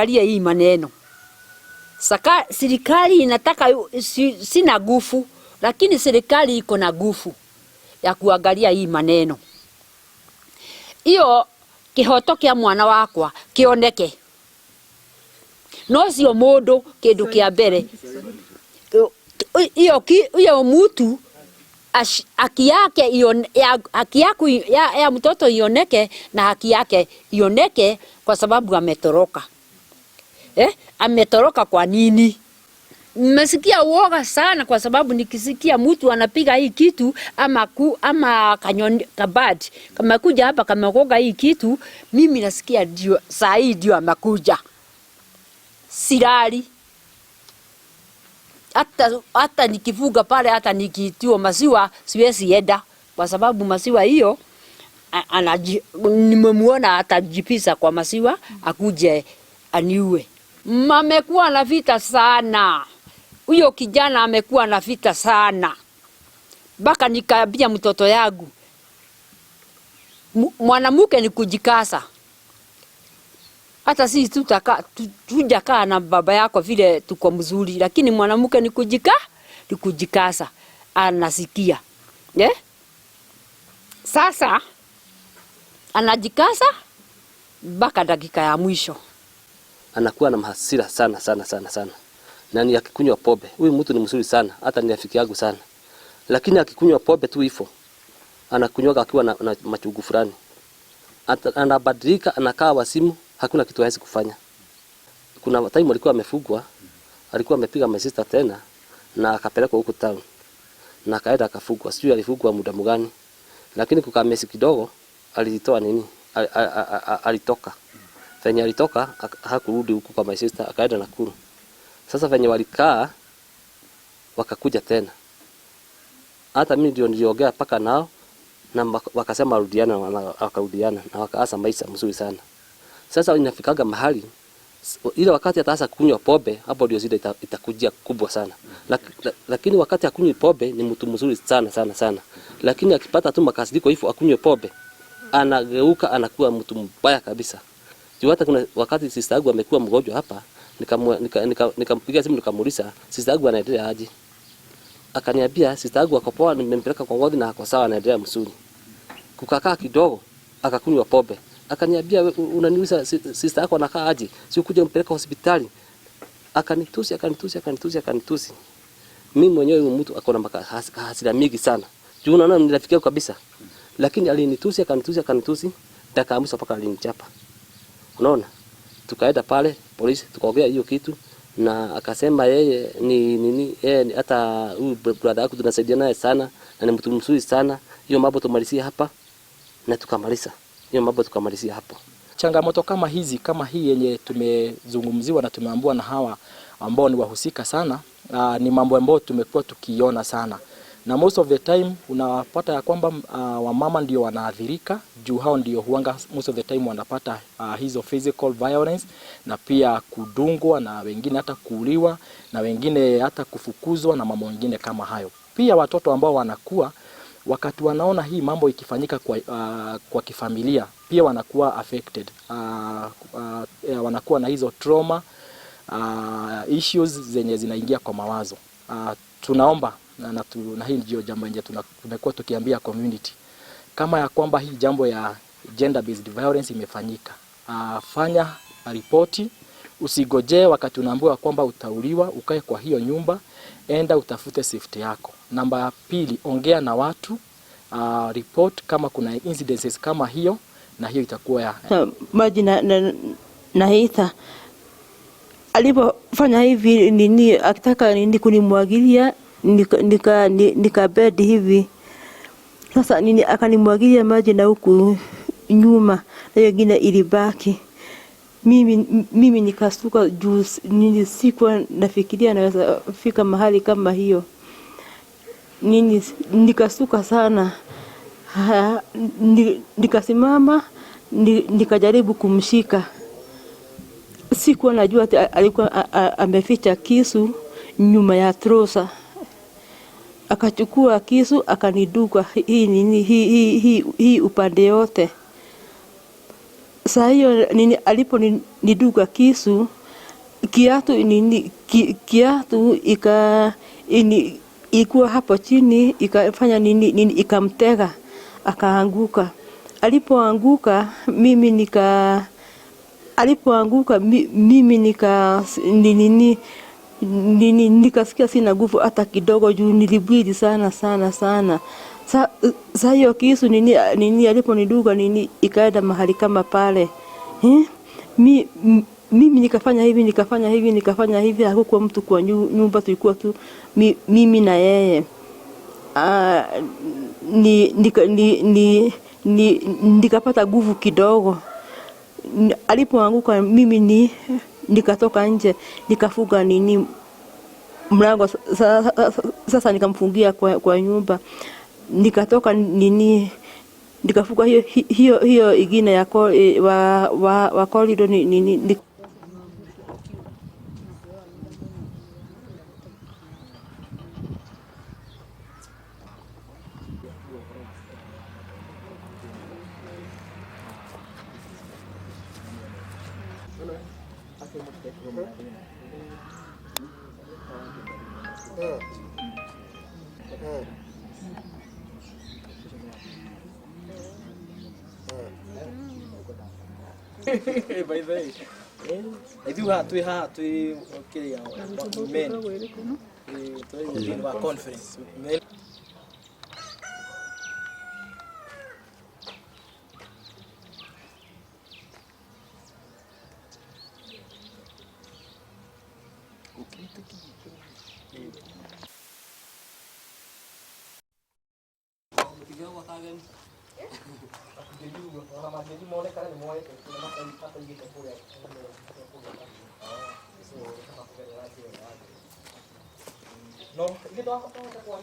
Alia hii maneno. Serikali inataka sina nguvu, lakini serikali iko na nguvu ya kuangalia hii maneno. Iyo kihoto kia mwana wakwa kioneke. No sio modo kindu kia mbere. Iyo mtu haki yake haki yako ya mtoto ioneke na haki yake ioneke kwa sababu ametoroka. Ametoroka kwa nini? Nimesikia uoga sana kwa sababu nikisikia mtu anapiga hii kitu ama kabad kama kuja hapa kama koga hii kitu, mimi nasikia ndio saa hii ndio amekuja. Silali. Hata nikifuga pale, hata nikitiwa maziwa siwezi enda kwa sababu maziwa hiyo nimemuona atajipisa kwa maziwa akuje aniue. Amekuwa na vita sana. Huyo kijana amekuwa na vita sana. Baka nikaambia mtoto yangu, mwanamke ni kujikasa. Hata sisi tutakaa na baba yako vile tuko mzuri, lakini mwanamke ni kujikasa. Anasikia. Sasa anajikasa baka dakika ya mwisho. Anakuwa na hasira sana. Na ni akikunywa pombe. Huyu mtu ni mzuri sana, hata ni rafiki yangu sana. Lakini akikunywa pombe tu hivyo, anakunywa akiwa na machugu fulani. Anabadilika, anakaa wasimu, hakuna kitu hawezi kufanya. Kuna time alikuwa amefugwa, alikuwa amepiga my sister tena na akapelekwa huko town. Na akaenda akafugwa. Sijui alifugwa muda mgani. Lakini kukaa miezi kidogo alitoa nini? Alitoka. Venye alitoka hakurudi huko kwa my sister, akaenda Nakuru. Sasa venye walikaa wakakuja tena. Hata mimi ndio niliongea paka nao na wakasema rudiana, wakarudiana na wakaanza maisha mzuri sana. Sasa inafikaga mahali ile wakati ataanza kunywa pombe, hapo ndio zile itakujia kubwa sana. Lakini wakati akunywa pombe ni mtu mzuri sana. Lakini akipata tu makasiriko hivyo akunywe pombe, anageuka anakuwa mtu mbaya kabisa. Juu hata kuna wakati sister yangu amekuwa mgonjwa hapa, nikampigia simu nikamuuliza sister yangu anaendelea aje. Akaniambia sister yangu ako poa, nimempeleka kwa wodi na ako sawa, anaendelea mzuri. Kukakaa kidogo akakunywa pombe. Akaniambia unaniuliza sister yako anakaa aje? Si ukuje mpeleka hospitali. Akanitusi. Mimi mwenyewe mtu akona hasira mingi sana. Juu unaona nilifikia kabisa. Lakini alinitusi akanitusi dakika mpaka alinichapa. Unaona? Tukaenda pale polisi tukaongea hiyo kitu na akasema yeye ni hata huyu brother yako tunasaidia naye sana na ni mtu mzuri sana. Hiyo mambo tumalizia hapa na tukamaliza. Hapo. Changamoto kama hizi, kama hii yenye tumezungumziwa na tumeambiwa na hawa ambao ni wahusika sana, ni mambo ambayo tumekuwa tukiona sana. Na most of the time unapata ya kwamba wamama ndio wanaathirika, juu hao ndio huanga most of the time wanapata hizo physical violence na pia kudungwa na wengine hata kuuliwa na wengine hata kufukuzwa na mambo mengine kama hayo. Pia watoto ambao wanakuwa wakati wanaona hii mambo ikifanyika kwa kifamilia, pia wanakuwa affected. Wanakuwa na hizo trauma issues zenye zinaingia kwa mawazo. Tunaomba na hii ndio jambo nje tumekuwa tukiambia community kama ya kwamba hii jambo ya gender based violence imefanyika, fanya ripoti, usigoje wakati unaambiwa kwamba utauliwa ukae kwa hiyo nyumba, enda utafute safety yako. Namba 2, ongea na watu, report kama kuna incidences kama hiyo, na hiyo itakuwa ya maji na hita alipofanya hivi nini, akitaka nini kunimwagilia nika bed hivi. Sasa nini akanimwagilia maji na huku nyuma na nyingine ilibaki. Mimi nikasuka juu nini, sikuwa nafikiria naweza fika mahali kama hiyo. Nini nikasuka sana. Nikasimama nikajaribu kumshika. Sikuwa najua alikuwa ameficha kisu nyuma ya trosa. Akachukua kisu akaniduka hii upande yote. saa hiyo nini aliponiduga kisu kiatu ikuwa hapo chini, ikafanya nini ikamtega akaanguka. Alipoanguka mimi nikasikia sina nguvu hata kidogo, juu nilibwili sana. Saa hiyo kisu aliponiduga ikaenda mahali kama pale. Mimi nikafanya hivi, hakukuwa mtu kwa nyumba, tulikuwa tu mimi na yeye. Nikapata nguvu kidogo. Alipoanguka mimi nikatoka nje, nikafunga mlango. Sasa nikamfungia kwa nyumba, nikatoka nikafunga hiyo ingine ya wa corridor By the way, twi okay men conference men. No, gitu apa kau